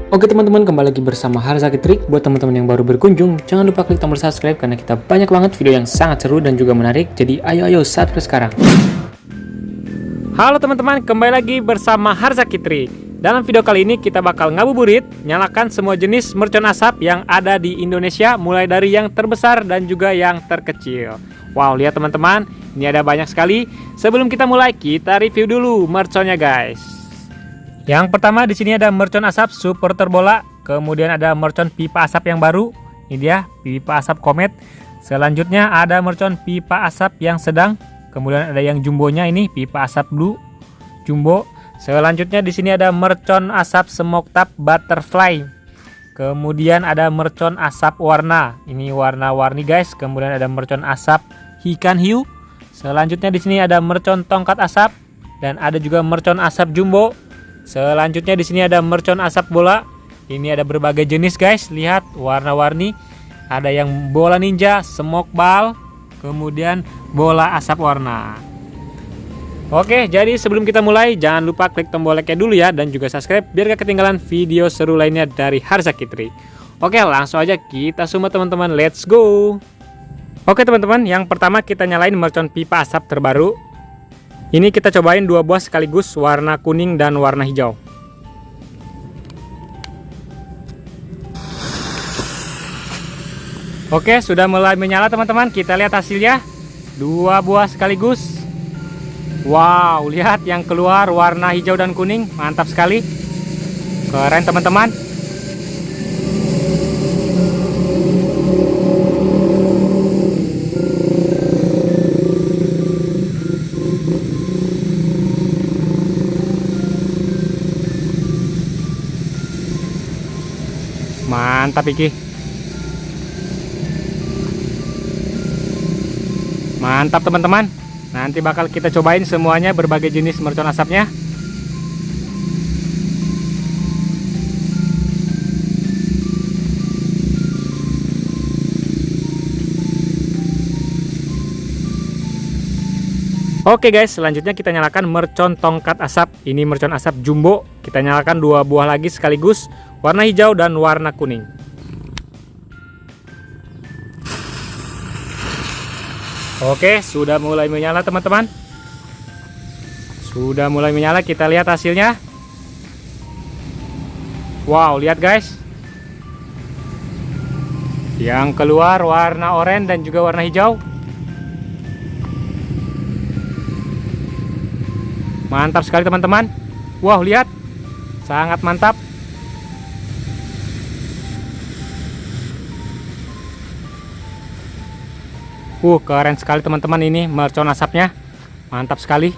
Oke teman-teman, kembali lagi bersama Harzaki Trik. Buat teman-teman yang baru berkunjung, jangan lupa klik tombol subscribe karena kita banyak banget video yang sangat seru dan juga menarik. Jadi ayo subscribe sekarang. Halo teman-teman, kembali lagi bersama Harzaki Trik. Dalam video kali ini kita bakal ngabuburit, nyalakan semua jenis mercon asap yang ada di Indonesia, mulai dari yang terbesar dan juga yang terkecil. Wow, lihat teman-teman, ini ada banyak sekali. Sebelum kita mulai, kita review dulu merconnya guys. Yang pertama di sini ada mercon asap supporter bola, kemudian ada mercon pipa asap yang baru. Ini dia pipa asap Comet. Selanjutnya ada mercon pipa asap yang sedang, kemudian ada yang jumbonya ini pipa asap blue jumbo. Selanjutnya di sini ada mercon asap smoke tap butterfly. Kemudian ada mercon asap warna. Ini warna-warni guys. Kemudian ada mercon asap ikan hiu. Selanjutnya di sini ada mercon tongkat asap dan ada juga mercon asap jumbo. Selanjutnya di sini ada mercon asap bola. Ini ada berbagai jenis guys. Lihat warna-warni. Ada yang bola ninja, smoke ball, kemudian bola asap warna. Oke, jadi sebelum kita mulai jangan lupa klik tombol like-nya dulu ya dan juga subscribe biar gak ketinggalan video seru lainnya dari Harzaki Trik. Oke, langsung aja kita semua teman-teman, let's go. Oke teman-teman, yang pertama kita nyalain mercon pipa asap terbaru. Ini kita cobain dua buah sekaligus, warna kuning dan warna hijau. Oke, sudah mulai menyala teman-teman. Kita lihat hasilnya. Dua buah sekaligus. Wow, lihat yang keluar warna hijau dan kuning. Mantap sekali. Keren teman-teman. Mantap iki. Mantap teman-teman. Nanti bakal kita cobain semuanya berbagai jenis mercon asapnya. Oke guys, selanjutnya kita nyalakan mercon tongkat asap. Ini mercon asap jumbo. Kita nyalakan dua buah lagi sekaligus, warna hijau dan warna kuning. Oke, sudah mulai menyala teman-teman. Sudah mulai menyala, kita lihat hasilnya. Wow, lihat guys. Yang keluar warna oranye dan juga warna hijau. Mantap sekali teman-teman. Wow, lihat. Sangat mantap. Keren sekali teman-teman, ini mercon asapnya. Mantap sekali.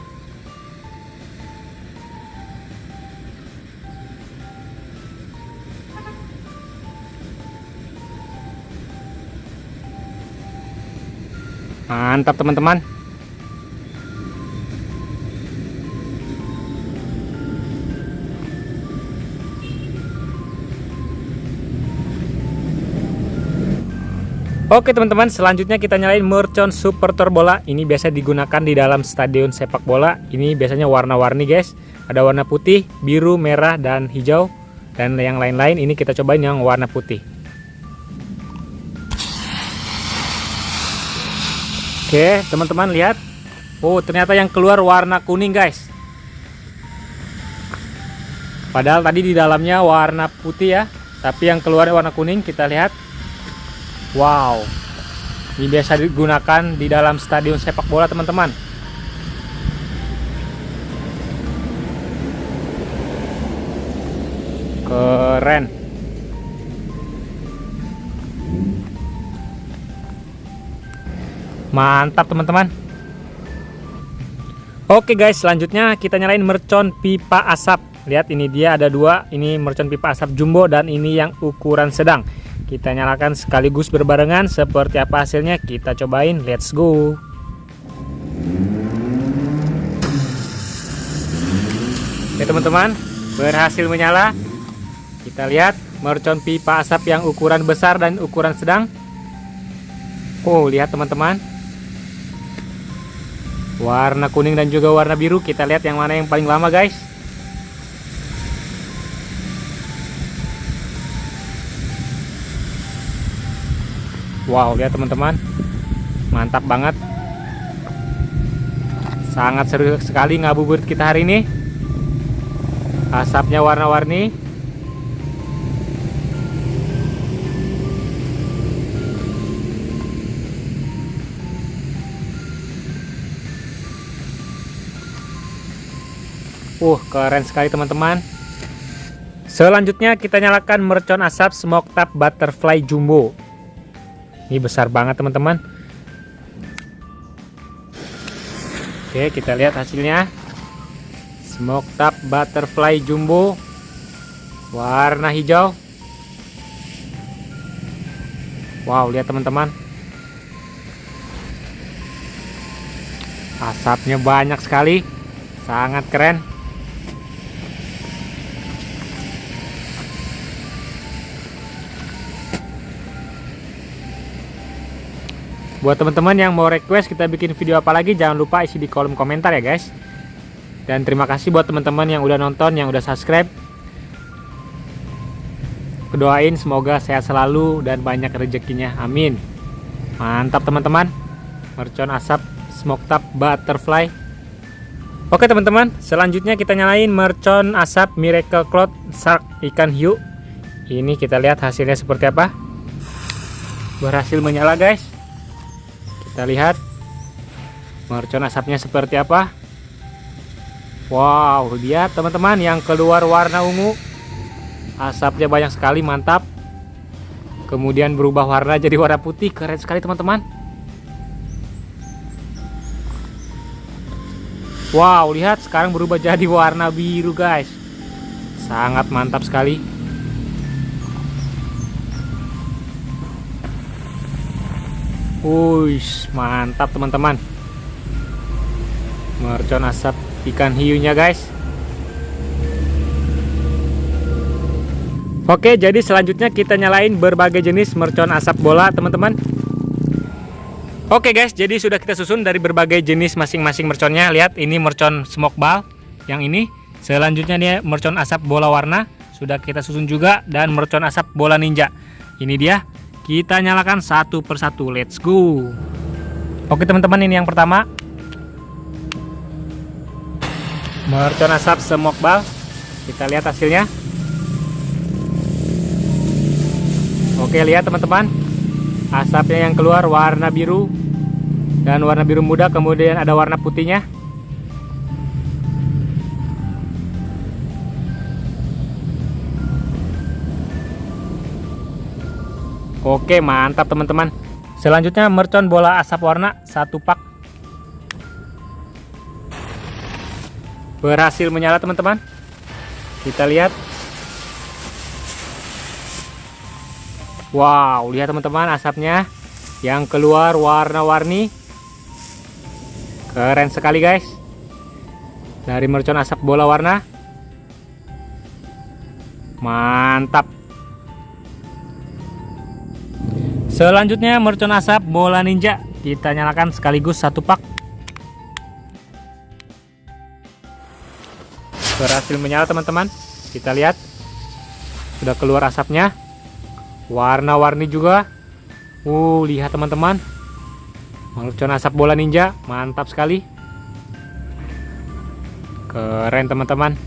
Mantap teman-teman. Oke teman-teman, selanjutnya kita nyalain mercon supporter bola. Ini biasa digunakan di dalam stadion sepak bola. Ini biasanya warna-warni guys. Ada warna putih, biru, merah, dan hijau. Dan yang lain-lain, ini kita cobain yang warna putih. Oke teman-teman, lihat. Ternyata yang keluar warna kuning guys. Padahal tadi di dalamnya warna putih ya. Tapi yang keluar warna kuning, kita lihat. Wow, ini biasa digunakan di dalam stadion sepak bola teman-teman. Keren. Mantap teman-teman. Oke guys, selanjutnya kita nyalain mercon pipa asap. Lihat, ini dia ada dua. Ini mercon pipa asap jumbo dan ini yang ukuran sedang. Kita nyalakan sekaligus berbarengan. Seperti apa hasilnya kita cobain, let's go. Oke teman-teman, berhasil menyala. Kita lihat mercon pipa asap yang ukuran besar dan ukuran sedang. Lihat teman-teman, warna kuning dan juga warna biru. Kita lihat yang mana yang paling lama guys. Wow, lihat teman-teman, mantap banget. Sangat seru sekali ngabuburit kita hari ini. Asapnya warna-warni. Keren sekali teman-teman. Selanjutnya kita nyalakan mercon asap Smoke Tub Butterfly Jumbo. Ini besar banget teman-teman. Oke, kita lihat hasilnya. Smoke Tub Butterfly Jumbo warna hijau. Wow, lihat teman-teman, asapnya banyak sekali, sangat keren. Buat teman-teman yang mau request kita bikin video apa lagi, jangan lupa isi di kolom komentar ya guys. Dan terima kasih buat teman-teman yang udah nonton, yang udah subscribe. Kedoain semoga sehat selalu dan banyak rezekinya, amin. Mantap teman-teman, mercon asap Smoke Tub Butterfly. Oke teman-teman, selanjutnya kita nyalain mercon asap Miracle Cloud Shark ikan hiu. Ini kita lihat hasilnya seperti apa. Berhasil menyala guys. Kita lihat mercon asapnya seperti apa. Wow, lihat teman-teman, yang keluar warna ungu. Asapnya banyak sekali, mantap. Kemudian berubah warna jadi warna putih, keren sekali teman-teman. Wow, lihat sekarang berubah jadi warna biru guys. Sangat mantap sekali. Mantap teman-teman, mercon asap ikan hiunya guys. Oke, jadi selanjutnya kita nyalain berbagai jenis mercon asap bola teman-teman. Oke guys, jadi sudah kita susun dari berbagai jenis masing-masing merconnya. Lihat, ini mercon smoke ball yang ini. Selanjutnya nih mercon asap bola warna sudah kita susun juga, dan mercon asap bola ninja. Ini dia. Kita nyalakan satu persatu, let's go. Oke teman-teman, ini yang pertama, mercon asap smoke ball. Kita lihat hasilnya. Oke, lihat teman-teman, asapnya yang keluar warna biru dan warna biru muda, kemudian ada warna putihnya. Oke, mantap teman-teman. Selanjutnya mercon bola asap warna satu pak. Berhasil menyala teman-teman. Kita lihat. Wow, lihat teman-teman, asapnya yang keluar warna-warni. Keren sekali guys. Dari mercon asap bola warna. Mantap. Selanjutnya mercon asap bola ninja. Kita nyalakan sekaligus satu pak. Berhasil menyala teman-teman. Kita lihat, sudah keluar asapnya, warna-warni juga. Lihat teman-teman, mercon asap bola ninja, mantap sekali. Keren teman-teman.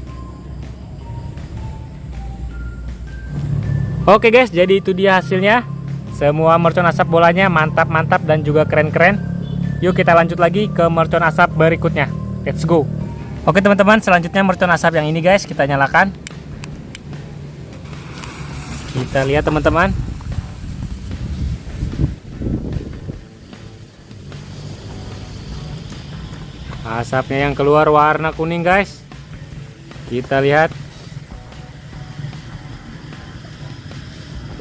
Oke guys, jadi itu dia hasilnya. Semua mercon asap bolanya mantap-mantap dan juga keren-keren. Yuk kita lanjut lagi ke mercon asap berikutnya. Let's go. Oke teman-teman, selanjutnya mercon asap yang ini guys, kita nyalakan. Kita lihat teman-teman. Asapnya yang keluar warna kuning guys. Kita lihat.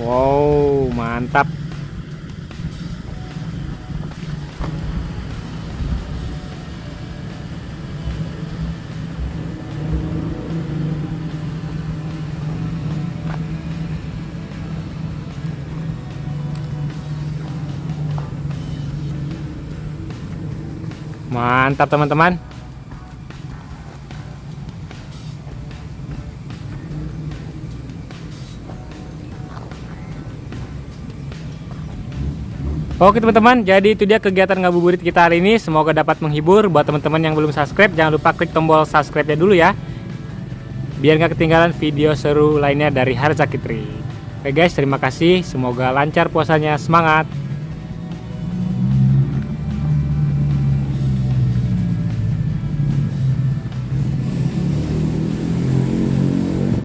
Wow, mantap. Mantap teman-teman. Oke teman-teman, jadi itu dia kegiatan ngabuburit kita hari ini. Semoga dapat menghibur. Buat teman-teman yang belum subscribe, jangan lupa klik tombol subscribe-nya dulu ya, biar nggak ketinggalan video seru lainnya dari Harzakitri. Oke guys, terima kasih. Semoga lancar puasanya, semangat.